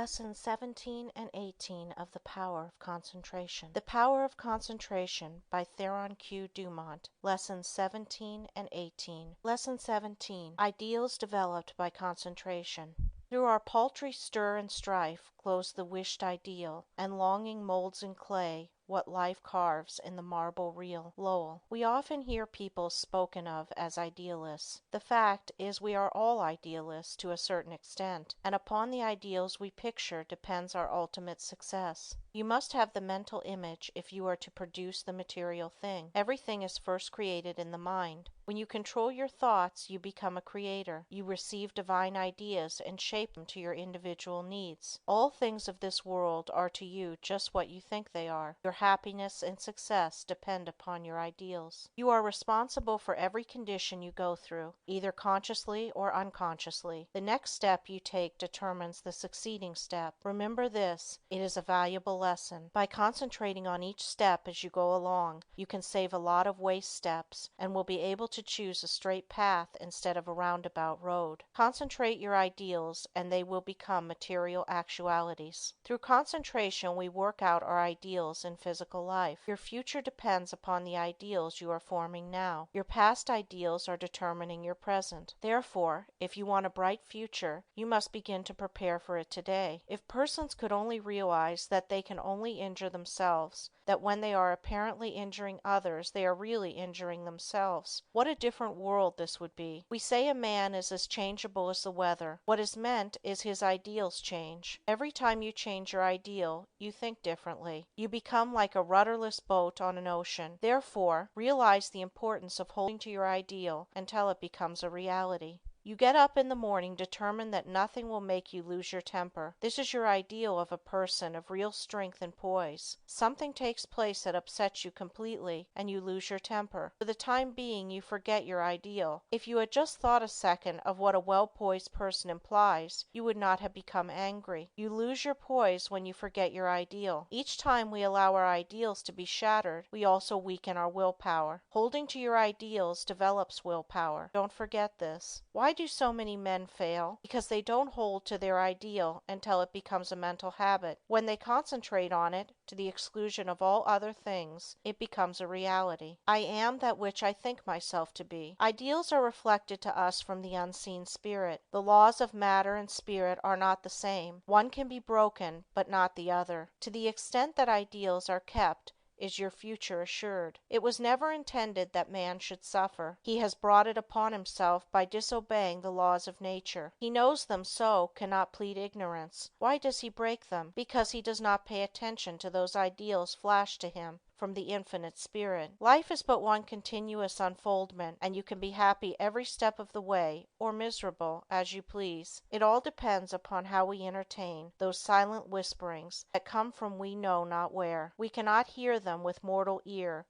Lessons 17 and 18 of The Power of Concentration. The Power of Concentration by Theron Q. Dumont. Lessons 17 and 18. Lesson 17. Ideals Developed by Concentration. Through our paltry stir and strife glows the wished ideal, and longing molds in clay what life carves in the marble real. Lowell. We often hear people spoken of as idealists. The fact is we are all idealists to a certain extent, and upon the ideals we picture depends our ultimate success. You must have the mental image if you are to produce the material thing. Everything is first created in the mind. When you control your thoughts, you become a creator. You receive divine ideas and shape them to your individual needs. All things of this world are to you just what you think they are. Your happiness and success depend upon your ideals. You are responsible for every condition you go through, either consciously or unconsciously. The next step you take determines the succeeding step. Remember this, it is a valuable lesson. By concentrating on each step as you go along, you can save a lot of waste steps and will be able to choose a straight path instead of a roundabout road. Concentrate your ideals and they will become material actualities. Through concentration we work out our ideals in physical life. Your future depends upon the ideals you are forming now. Your past ideals are determining your present. Therefore, if you want a bright future, you must begin to prepare for it today. If persons could only realize that they can only injure themselves, that when they are apparently injuring others they are really injuring themselves, what a different world this would be. We say a man is as changeable as the weather. What is meant is his ideals change. Every time you change your ideal, you think differently. You become like a rudderless boat on an ocean. Therefore, realize the importance of holding to your ideal until it becomes a reality. You get up in the morning determined that nothing will make you lose your temper. This is your ideal of a person of real strength and poise. Something takes place that upsets you completely, and you lose your temper. For the time being you forget your ideal. If you had just thought a second of what a well-poised person implies, you would not have become angry. You lose your poise when you forget your ideal. Each time we allow our ideals to be shattered, we also weaken our willpower. Holding to your ideals develops willpower. Don't forget this. Why do so many men fail? Because they don't hold to their ideal until it becomes a mental habit. When they concentrate on it, to the exclusion of all other things, it becomes a reality. I am that which I think myself to be. Ideals are reflected to us from the unseen spirit. The laws of matter and spirit are not the same. One can be broken, but not the other. To the extent that ideals are kept, is your future assured. It was never intended that man should suffer. He has brought it upon himself by disobeying the laws of nature. He knows them so cannot plead ignorance. Why does he break them? Because he does not pay attention to those ideals flashed to him from the infinite spirit. Life is but one continuous unfoldment, and you can be happy every step of the way, or miserable, as you please. It all depends upon how we entertain those silent whisperings that come from we know not where. We cannot hear them with mortal ear,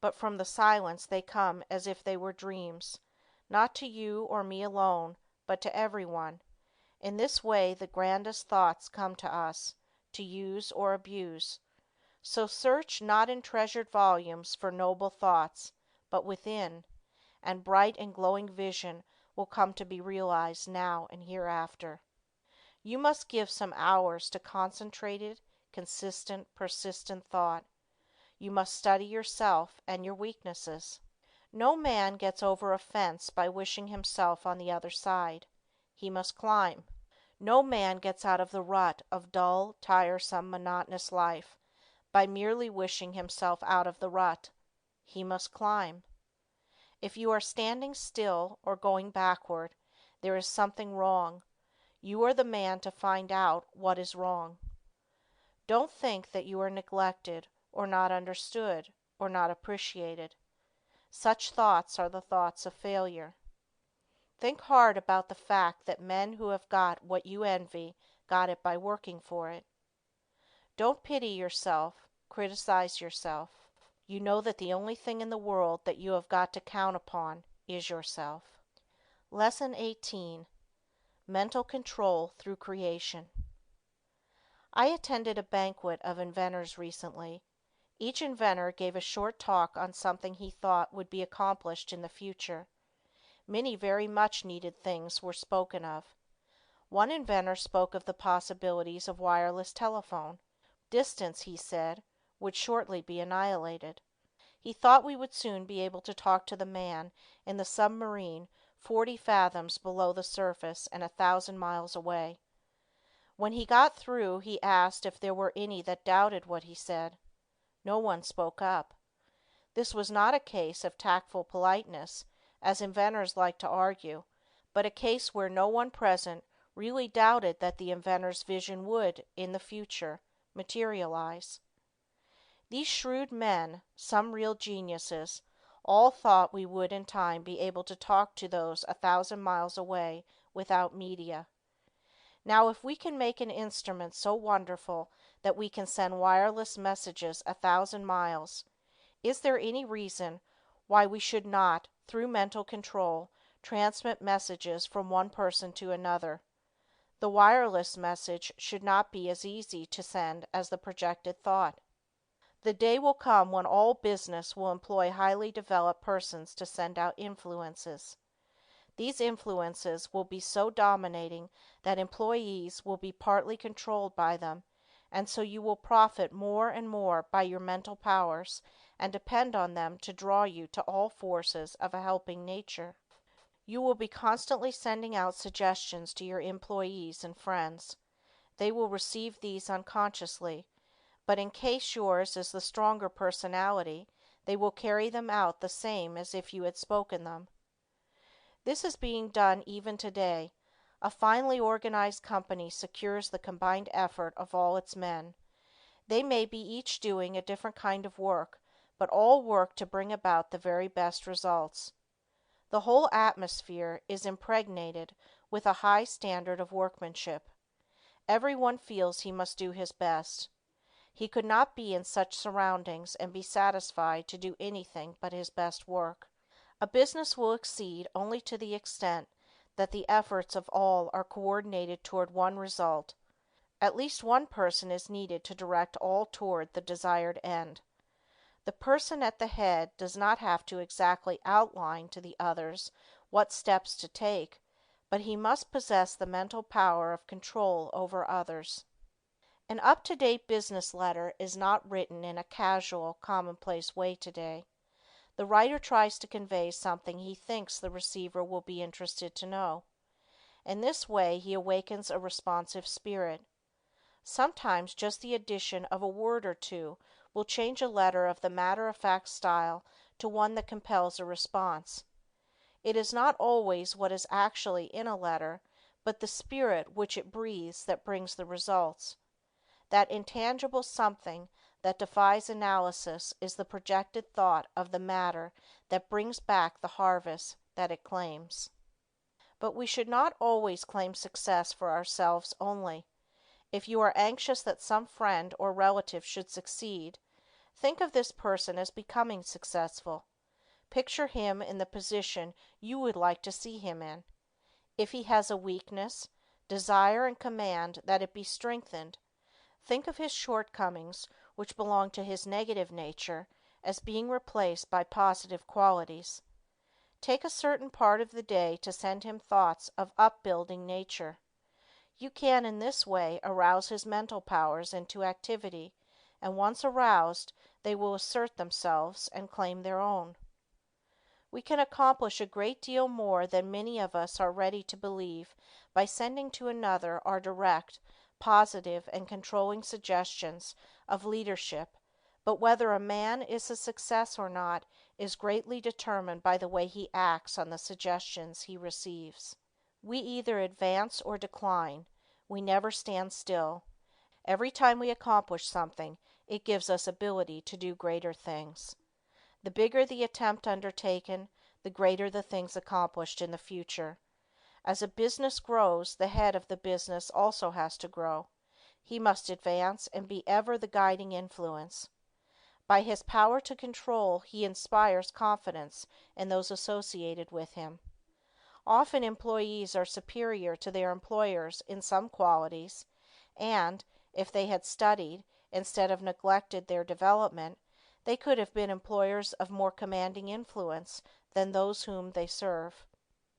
but from the silence they come as if they were dreams, not to you or me alone, but to everyone. In this way the grandest thoughts come to us, to use or abuse. So search not in treasured volumes for noble thoughts, but within, and bright and glowing vision will come to be realized now and hereafter. You must give some hours to concentrated, consistent, persistent thought. You must study yourself and your weaknesses. No man gets over a fence by wishing himself on the other side. He must climb. No man gets out of the rut of dull, tiresome, monotonous life by merely wishing himself out of the rut. He must climb. If you are standing still or going backward, there is something wrong. You are the man to find out what is wrong. Don't think that you are neglected, or not understood, or not appreciated. Such thoughts are the thoughts of failure. Think hard about the fact that men who have got what you envy got it by working for it. Don't pity yourself, criticize yourself. You know that the only thing in the world that you have got to count upon is yourself. Lesson 18. Mental Control Through Creation. I attended a banquet of inventors recently. Each inventor gave a short talk on something he thought would be accomplished in the future. Many very much needed things were spoken of. One inventor spoke of the possibilities of wireless telephone. Distance, he said, would shortly be annihilated. He thought we would soon be able to talk to the man in the submarine 40 fathoms below the surface and 1,000 miles away. When he got through, he asked if there were any that doubted what he said. No one spoke up. This was not a case of tactful politeness, as inventors like to argue, but a case where no one present really doubted that the inventor's vision would, in the future, materialize. These shrewd men, some real geniuses, all thought we would in time be able to talk to those 1,000 miles away without media. Now, if we can make an instrument so wonderful that we can send wireless messages 1,000 miles, is there any reason why we should not, through mental control, transmit messages from one person to another? The wireless message should not be as easy to send as the projected thought. The day will come when all business will employ highly developed persons to send out influences. These influences will be so dominating that employees will be partly controlled by them, and so you will profit more and more by your mental powers and depend on them to draw you to all forces of a helping nature. You will be constantly sending out suggestions to your employees and friends. They will receive these unconsciously, but in case yours is the stronger personality, they will carry them out the same as if you had spoken them. This is being done even today. A finely organized company secures the combined effort of all its men. They may be each doing a different kind of work, but all work to bring about the very best results. The whole atmosphere is impregnated with a high standard of workmanship. Everyone feels he must do his best. He could not be in such surroundings and be satisfied to do anything but his best work. A business will succeed only to the extent that the efforts of all are coordinated toward one result. At least one person is needed to direct all toward the desired end. The person at the head does not have to exactly outline to the others what steps to take, but he must possess the mental power of control over others. An up-to-date business letter is not written in a casual, commonplace way today. The writer tries to convey something he thinks the receiver will be interested to know. In this way he awakens a responsive spirit. Sometimes just the addition of a word or two will change a letter of the matter-of-fact style to one that compels a response. It is not always what is actually in a letter, but the spirit which it breathes that brings the results. That intangible something that defies analysis is the projected thought of the matter that brings back the harvest that it claims. But we should not always claim success for ourselves only. If you are anxious that some friend or relative should succeed, think of this person as becoming successful. Picture him in the position you would like to see him in. If he has a weakness, desire and command that it be strengthened. Think of his shortcomings, which belong to his negative nature, as being replaced by positive qualities. Take a certain part of the day to send him thoughts of upbuilding nature. You can in this way arouse his mental powers into activity, and once aroused, they will assert themselves and claim their own. We can accomplish a great deal more than many of us are ready to believe by sending to another our direct, positive and controlling suggestions of leadership, but whether a man is a success or not is greatly determined by the way he acts on the suggestions he receives. We either advance or decline. We never stand still. Every time we accomplish something, it gives us ability to do greater things. The bigger the attempt undertaken, the greater the things accomplished in the future. As a business grows, the head of the business also has to grow. He must advance and be ever the guiding influence. By his power to control, he inspires confidence in those associated with him. Often employees are superior to their employers in some qualities, and, if they had studied, instead of neglected their development, they could have been employers of more commanding influence than those whom they serve.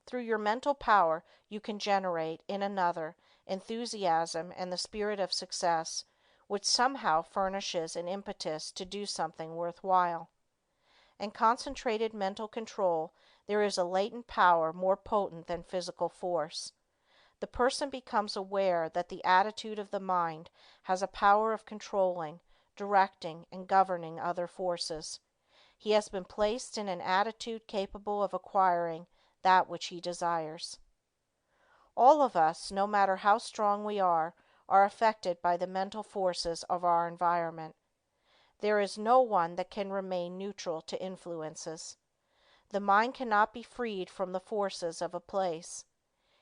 Through your mental power you can generate, in another, enthusiasm, and the spirit of success, which somehow furnishes an impetus to do something worthwhile. In concentrated mental control there is a latent power more potent than physical force. The person becomes aware that the attitude of the mind has a power of controlling, directing, and governing other forces. He has been placed in an attitude capable of acquiring that which he desires. All of us, no matter how strong we are affected by the mental forces of our environment. There is no one that can remain neutral to influences. The mind cannot be freed from the forces of a place.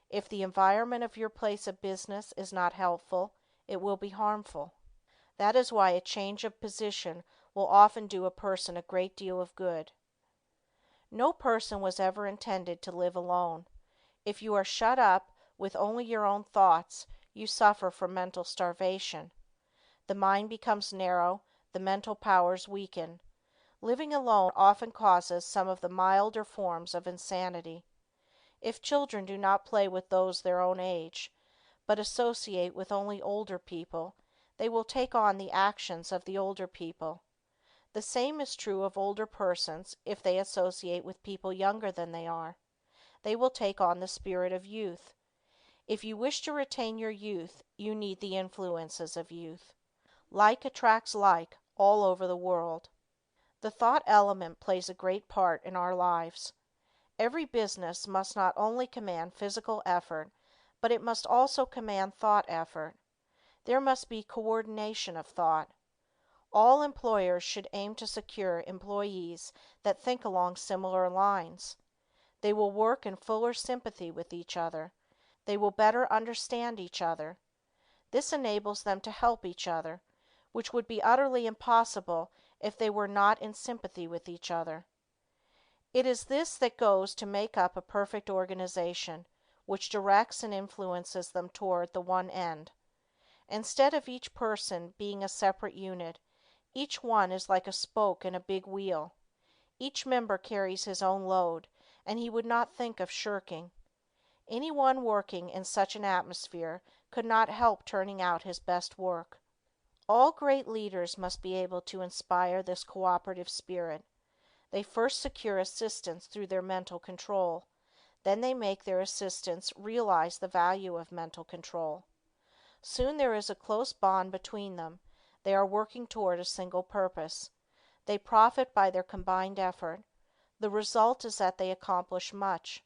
If the environment of your place of business is not helpful, it will be harmful. That is why a change of position will often do a person a great deal of good. No person was ever intended to live alone. If you are shut up with only your own thoughts, you suffer from mental starvation. The mind becomes narrow, the mental powers weaken. Living alone often causes some of the milder forms of insanity. If children do not play with those their own age, but associate with only older people, they will take on the actions of the older people. The same is true of older persons if they associate with people younger than they are. They will take on the spirit of youth. If you wish to retain your youth, you need the influences of youth. Like attracts like all over the world. The thought element plays a great part in our lives. Every business must not only command physical effort, but it must also command thought effort. There must be coordination of thought. All employers should aim to secure employees that think along similar lines. They will work in fuller sympathy with each other. They will better understand each other. This enables them to help each other, which would be utterly impossible if they were not in sympathy with each other. It is this that goes to make up a perfect organization, which directs and influences them toward the one end. Instead of each person being a separate unit, each one is like a spoke in a big wheel. Each member carries his own load, and he would not think of shirking. Anyone working in such an atmosphere could not help turning out his best work. All great leaders must be able to inspire this cooperative spirit. They first secure assistants through their mental control. Then they make their assistants realize the value of mental control. Soon there is a close bond between them. They are working toward a single purpose. They profit by their combined effort. The result is that they accomplish much.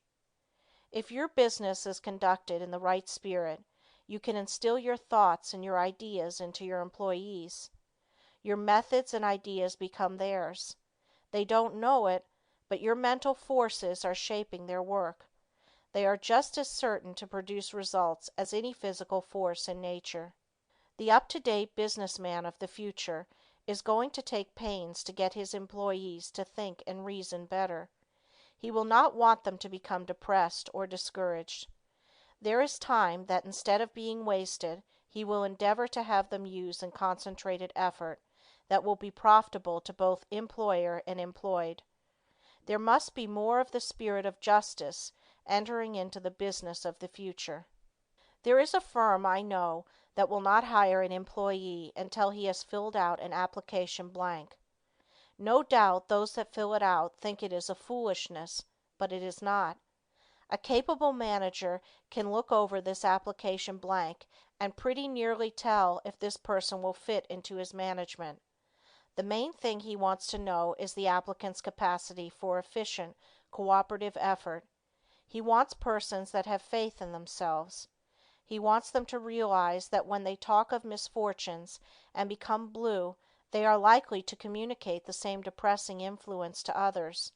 If your business is conducted in the right spirit, you can instill your thoughts and your ideas into your employees. Your methods and ideas become theirs. They don't know it, but your mental forces are shaping their work. They are just as certain to produce results as any physical force in nature. The up-to-date businessman of the future is going to take pains to get his employees to think and reason better. He will not want them to become depressed or discouraged. There is time that instead of being wasted, he will endeavor to have them use in concentrated effort that will be profitable to both employer and employed. There must be more of the spirit of justice entering into the business of the future. There is a firm I know that will not hire an employee until he has filled out an application blank. No doubt those that fill it out think it is a foolishness, but it is not. A capable manager can look over this application blank and pretty nearly tell if this person will fit into his management. The main thing he wants to know is the applicant's capacity for efficient, cooperative effort. He wants persons that have faith in themselves. He wants them to realize that when they talk of misfortunes and become blue, they are likely to communicate the same depressing influence to others.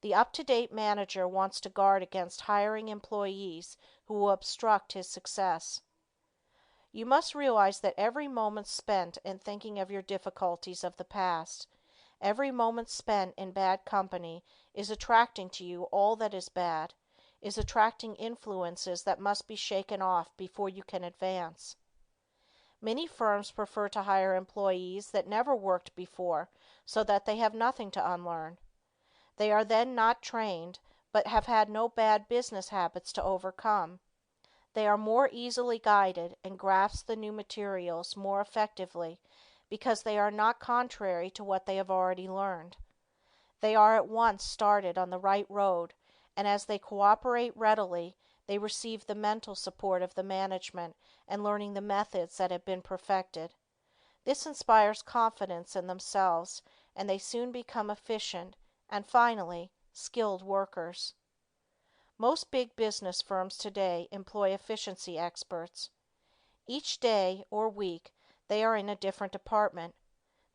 The up-to-date manager wants to guard against hiring employees who will obstruct his success. You must realize that every moment spent in thinking of your difficulties of the past, every moment spent in bad company is attracting to you all that is bad, is attracting influences that must be shaken off before you can advance. Many firms prefer to hire employees that never worked before so that they have nothing to unlearn. They are then not trained, but have had no bad business habits to overcome. They are more easily guided and grasp the new materials more effectively because they are not contrary to what they have already learned. They are at once started on the right road, and as they cooperate readily, they receive the mental support of the management and learning the methods that have been perfected. This inspires confidence in themselves, and they soon become efficient and, finally, skilled workers. Most big business firms today employ efficiency experts. Each day or week they are in a different department.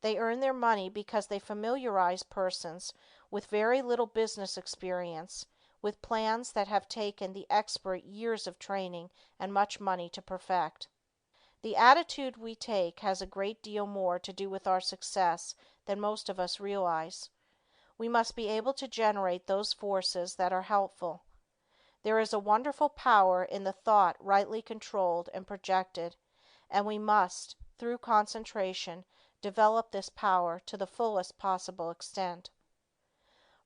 They earn their money because they familiarize persons with very little business experience with plans that have taken the expert years of training and much money to perfect. The attitude we take has a great deal more to do with our success than most of us realize. We must be able to generate those forces that are helpful. There is a wonderful power in the thought rightly controlled and projected, and we must, through concentration, develop this power to the fullest possible extent.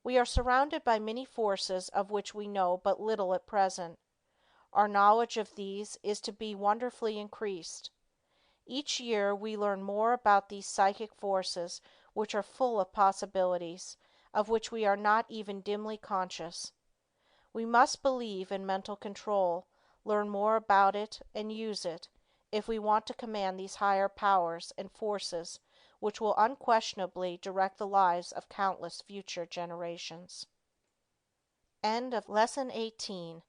We are surrounded by many forces of which we know but little at present. Our knowledge of these is to be wonderfully increased. Each year we learn more about these psychic forces which are full of possibilities, of which we are not even dimly conscious. We must believe in mental control, learn more about it, and use it, if we want to command these higher powers and forces which will unquestionably direct the lives of countless future generations. End of Lesson 18